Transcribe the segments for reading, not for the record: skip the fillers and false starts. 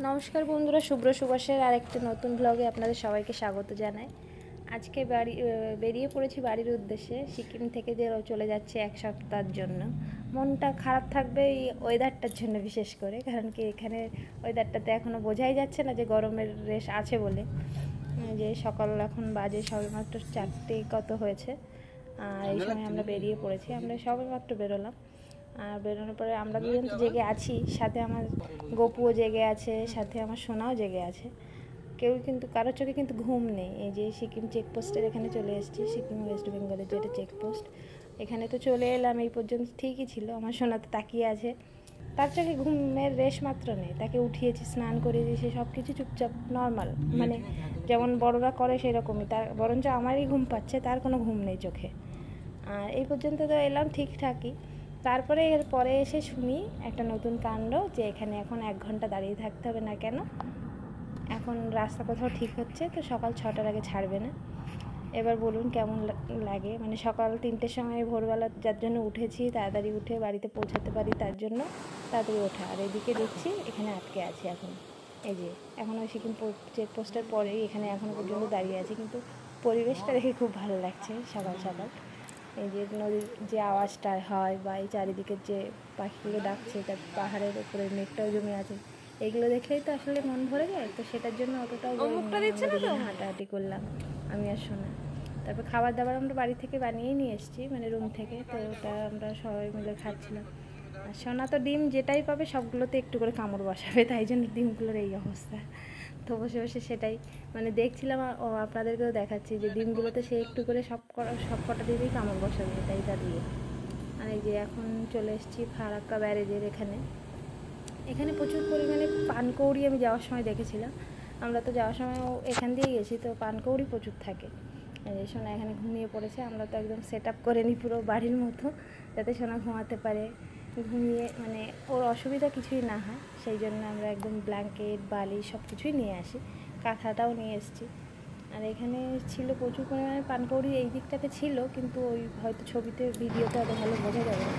নমস্কার বন্ধুরা, শুভ্র সুবাসের আরেকটি নতুন ব্লগে আপনাদের সবাইকে স্বাগত জানাই। আজকে বেরিয়ে পড়েছি বাড়ির উদ্দেশ্যে। সিকিম থেকে যে চলে যাচ্ছে এক সপ্তাহের জন্য। মনটা খারাপ থাকবে এই ওয়েদারটার জন্য, বিশেষ করে কারণ কি এখানে ওয়েদারটাতে এখনও বোঝাই যাচ্ছে না যে গরমের রেশ আছে বলে। যে সকাল এখন বাজে সবেমাত্র 4টে কত হয়েছে, আর এই সময় আমরা বেরিয়ে পড়েছি। আমরা সবেমাত্র বেরোলাম, আর বেরোনোর পরে আমরা দুজন তো জেগে আছি, সাথে আমার গপুও জেগে আছে, সাথে আমার সোনাও জেগে আছে। কেউ কিন্তু কারোর চোখে কিন্তু ঘুম নেই। এই যে সিকিম চেকপোস্টের এখানে চলে এসেছি, সিকিম ওয়েস্ট বেঙ্গলের যেটা চেকপোস্ট, এখানে তো চলে এলাম। এই পর্যন্ত ঠিকই ছিল। আমার সোনা তো তাকিয়ে আছে, তার চোখে ঘুমের রেশ মাত্র নেই। তাকে উঠিয়েছি, স্নান করিয়ে দিয়েছি, সব কিছু চুপচাপ নর্মাল, মানে যেমন বড়রা করে সেরকমই। তার বরঞ্চ আমারই ঘুম পাচ্ছে, তার কোনো ঘুম নেই চোখে। আর এই পর্যন্ত তো এলাম ঠিকঠাকই। তারপরে এর পরে এসে শুনি একটা নতুন কাণ্ড, যে এখানে এখন 1 ঘন্টা দাঁড়িয়ে থাকতে হবে না কেন, এখন রাস্তা কোথাও ঠিক হচ্ছে তো সকাল 6টার আগে ছাড়বে না। এবার বলুন কেমন লাগে, মানে সকাল 3টের সময় ভোরবেলা যার জন্য উঠেছি, তাড়াতাড়ি উঠে বাড়িতে পৌঁছাতে পারি তার জন্য তাড়াতাড়ি ওঠা, আর এদিকে দেখছি এখানে আটকে আছি এখন। এই যে এখন ওই সিকিম চেকপোস্টের পরেই এখানে এখনও পর্যন্ত দাঁড়িয়ে আছি, কিন্তু পরিবেশটা দেখে খুব ভালো লাগছে সকাল সকাল। এই যে নদীর যে আওয়াজটা হয়, বা এই চারিদিকের যে পাখিগুলো ডাকছে, তার পাহাড়ের উপরে মেঘটাও জমে আছে, এগুলো দেখলেই তো আসলে মন ভরে যায়। তো সেটার জন্য অতটাও হাঁটাহাঁটি করলাম আমি আর সোনা। তারপর খাবার দাবার আমরা বাড়ি থেকে বানিয়েই নিয়ে এসেছি, মানে রুম থেকে। তো ওটা আমরা সবাই মিলে খাচ্ছিলাম। আর সোনা তো ডিম যেটাই পাবে সবগুলোতে একটু করে কামড় বসাবে, তাই জন্য ডিমগুলোর এই অবস্থা। তো বসে বসে সেটাই মানে দেখছিলাম, ও আপনাদেরকেও দেখাচ্ছি যে ডিমগুলোতে সে একটু করে সব কটা দিয়েই কামড় বসাবে, এটাই তা দিয়ে। আর এই যে এখন চলে এসেছি ফারাক্কা ব্যারেজের এখানে প্রচুর পরিমাণে পানকৌড়ি আমি যাওয়ার সময় দেখেছিলাম। আমরা তো যাওয়ার সময় এখান দিয়েই গেছি, তো পানকৌড়ি প্রচুর থাকে। এই সোনা এখানে ঘুমিয়ে পড়েছে। আমরা তো একদম সেট আপ করে নিই পুরো বাড়ির মতো, যাতে সোনা ঘুমাতে পারে, ঘুমিয়ে মানে ওর অসুবিধা কিছুই না হয়। সেই জন্য আমরা একদম ব্ল্যাঙ্কেট বালিশ সব কিছুই নিয়ে আসি, কাঁথাটাও নিয়ে এসেছি। আর এখানে ছিল প্রচুর পরিমাণে পানকৌড়ি, এই দিকটাতে ছিল, কিন্তু ওই হয়তো ছবিতে ভিডিওতে অত ভালো বোঝা যাবে না,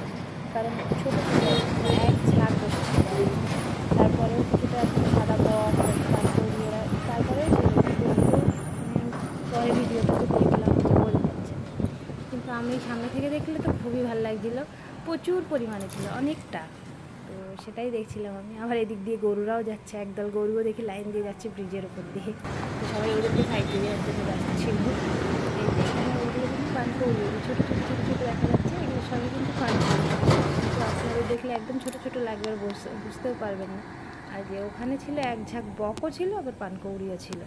কারণ ছোটো ছোটো এক ঝাঁক বসেছিল। তারপরেও কিছুটা সাদা বক পানকৌড়ি ওরা, তারপরে পরে ভিডিওটা তো দেখলাম বোঝা যাচ্ছে। কিন্তু আমি সামনে থেকে দেখলে তো খুবই ভালো লাগছিলো, প্রচুর পরিমাণে ছিল, অনেকটা। তো সেটাই দেখছিলাম আমি। আবার এদিক দিয়ে গরুরাও যাচ্ছে, একদল গরুও দেখি লাইন দিয়ে যাচ্ছে ব্রিজের উপর দিয়ে। তো সবাই ওদেরকে সাইড দিয়ে যাচ্ছিল। এই যে এখানে ওগুলো কিন্তু পানকৌড়ি, ছোটো ছোটো ছোটো ছোটো দেখা যাচ্ছে, এগুলো সবই কিন্তু পানকৌড়ি। তো আপনাদের দেখলে একদম ছোটো ছোটো লাগবে, আর বুঝতেও পারবেন না। আর যে ওখানে ছিল এক ঝাঁক বকও ছিল, আবার পানকৌড়িও ছিল।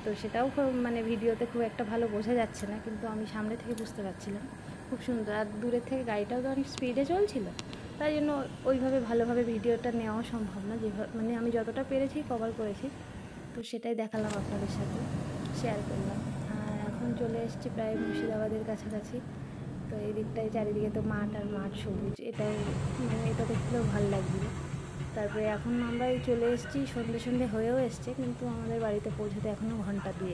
তো সেটাও মানে ভিডিওতে খুব একটা ভালো বোঝা যাচ্ছে না, কিন্তু আমি সামনে থেকে বুঝতে পারছিলাম খুব সুন্দর। আর দূরের থেকে গাড়িটাও তো অনেক স্পিডে চলছিল, তাই জন্য ওইভাবে ভালোভাবে ভিডিওটা নেওয়া সম্ভব না। যেভাবে মানে আমি যতটা পেরেছি কভার করেছি, তো সেটাই দেখালাম আপনাদের সাথে, শেয়ার করলাম। আর এখন চলে এসেছি প্রায় মুর্শিদাবাদের কাছাকাছি। তো এই দিকটায় চারিদিকে তো মাঠ আর মাঠ, সবুজ, এটাও মানে এটা দেখলেও ভালো লাগছিল। তারপরে এখন আমরা চলে এসেছি, সন্ধে হয়েও এসছে, কিন্তু আমাদের বাড়িতে পৌঁছাতে এখনও ঘন্টা 2